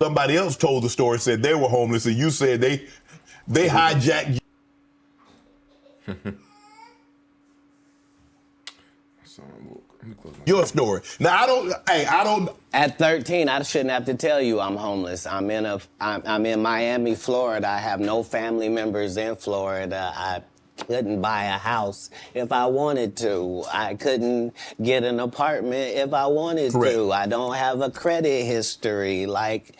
somebody else told the story, said they were homeless, and you said they hijacked your story. Now I don't. At 13, I shouldn't have to tell you I'm homeless. I'm in Miami, Florida. I have no family members in Florida. I couldn't buy a house if I wanted to. I couldn't get an apartment if I wanted to. I don't have a credit history. Like,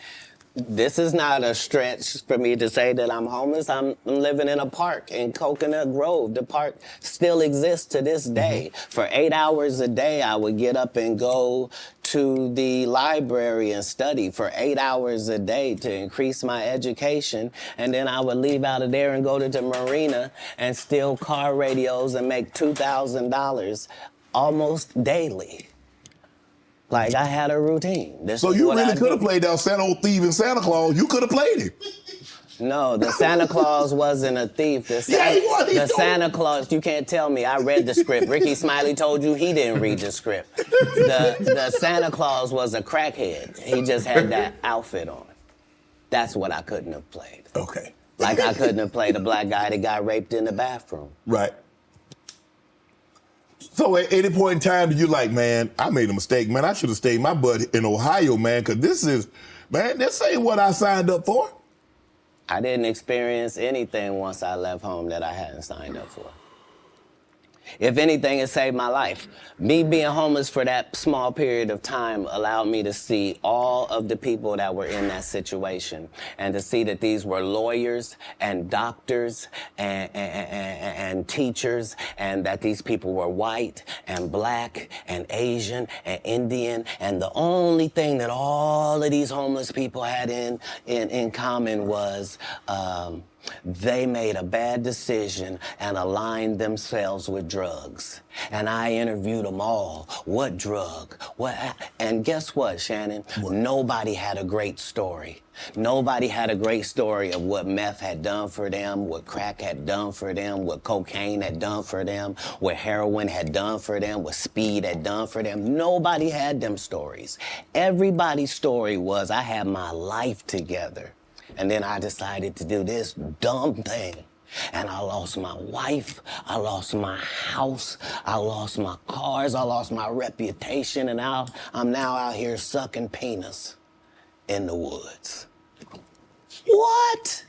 this is not a stretch for me to say that I'm homeless. I'm living in a park in Coconut Grove. The park still exists to this day. For 8 hours a day, I would get up and go to the library and study for 8 hours a day to increase my education. And then I would leave out of there and go to the marina and steal car radios and make $2,000 almost daily. Like, I had a routine. So you really could have played that old thief in Santa Claus. You could have played him. No, the Santa Claus wasn't a thief. The Santa Claus, you can't tell me. I read the script. Ricky Smiley told you he didn't read the script. The Santa Claus was a crackhead. He just had that outfit on. That's what I couldn't have played. Okay. Like, I couldn't have played a black guy that got raped in the bathroom. Right. So at any point in time, did you like, man, I made a mistake, man. I should have stayed my butt in Ohio, man, because this ain't what I signed up for. I didn't experience anything once I left home that I hadn't signed up for. If anything, it saved my life. Me being homeless for that small period of time allowed me to see all of the people that were in that situation and to see that these were lawyers and doctors and teachers, and that these people were white and black and Asian and Indian. And the only thing that all of these homeless people had in common was they made a bad decision and aligned themselves with drugs. And I interviewed them all. What drug? And guess what, Shannon? Nobody had a great story. Nobody had a great story of what meth had done for them, what crack had done for them, what cocaine had done for them, what heroin had done for them, what speed had done for them. Nobody had them stories. Everybody's story was, I had my life together. And then I decided to do this dumb thing. And I lost my wife, I lost my house, I lost my cars, I lost my reputation, and I'm now out here sucking penis in the woods. What?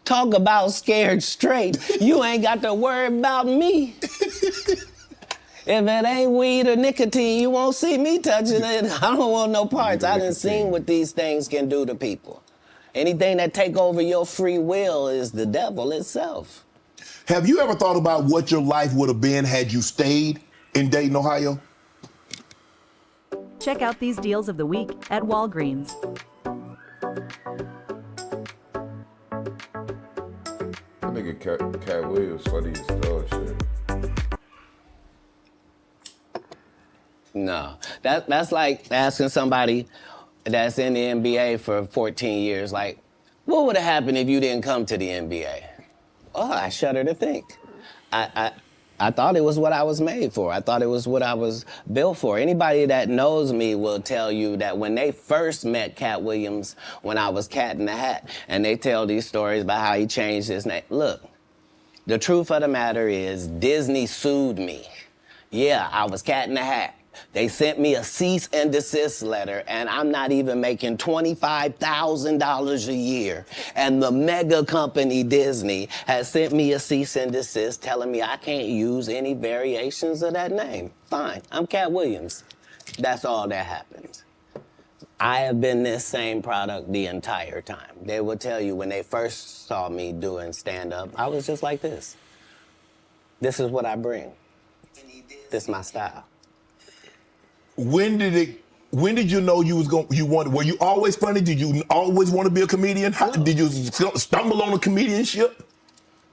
Talk about scared straight. You ain't got to worry about me. If it ain't weed or nicotine, you won't see me touching it. I don't want no parts. I done seen what these things can do to people. Anything that take over your free will is the devil itself. Have you ever thought about what your life would have been had you stayed in Dayton, Ohio? Check out these deals of the week at Walgreens. That nigga Katt Williams funny as dog shit. No, that's like asking somebody that's in the NBA for 14 years, like, what would have happened if you didn't come to the NBA? Oh, I shudder to think. I thought it was what I was made for. I thought it was what I was built for. Anybody that knows me will tell you that when they first met Katt Williams, when I was Cat in the Hat, and they tell these stories about how he changed his name. Look, the truth of the matter is Disney sued me. Yeah, I was Cat in the Hat. They sent me a cease and desist letter, and I'm not even making $25,000 a year. And the mega company Disney has sent me a cease and desist telling me I can't use any variations of that name. Fine, I'm Katt Williams. That's all that happened. I have been this same product the entire time. They will tell you when they first saw me doing stand-up, I was just like this. This is what I bring. This is my style. When did you know were you always funny? Did you always want to be a comedian? Did you stumble on a comedianship?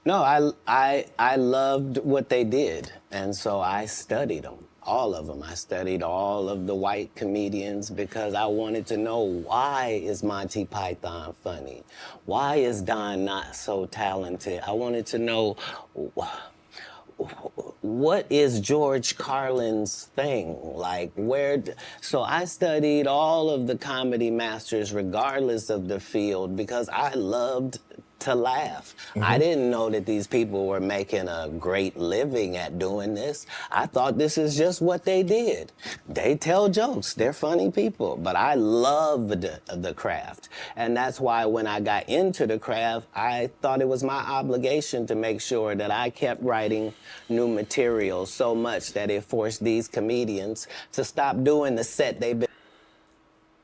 No, I loved what they did, and so I studied them, all of them. I studied all of the white comedians because I wanted to know, why is Monty Python funny? Why is Don not so talented? I wanted to know what is George Carlin's thing? Like, so I studied all of the comedy masters regardless of the field because I loved to laugh. I didn't know that these people were making a great living at doing this. I thought this is just what they did. They tell jokes, they're funny people, but I loved the craft. And that's why when I got into the craft, I thought it was my obligation to make sure that I kept writing new material so much that it forced these comedians to stop doing the set they've been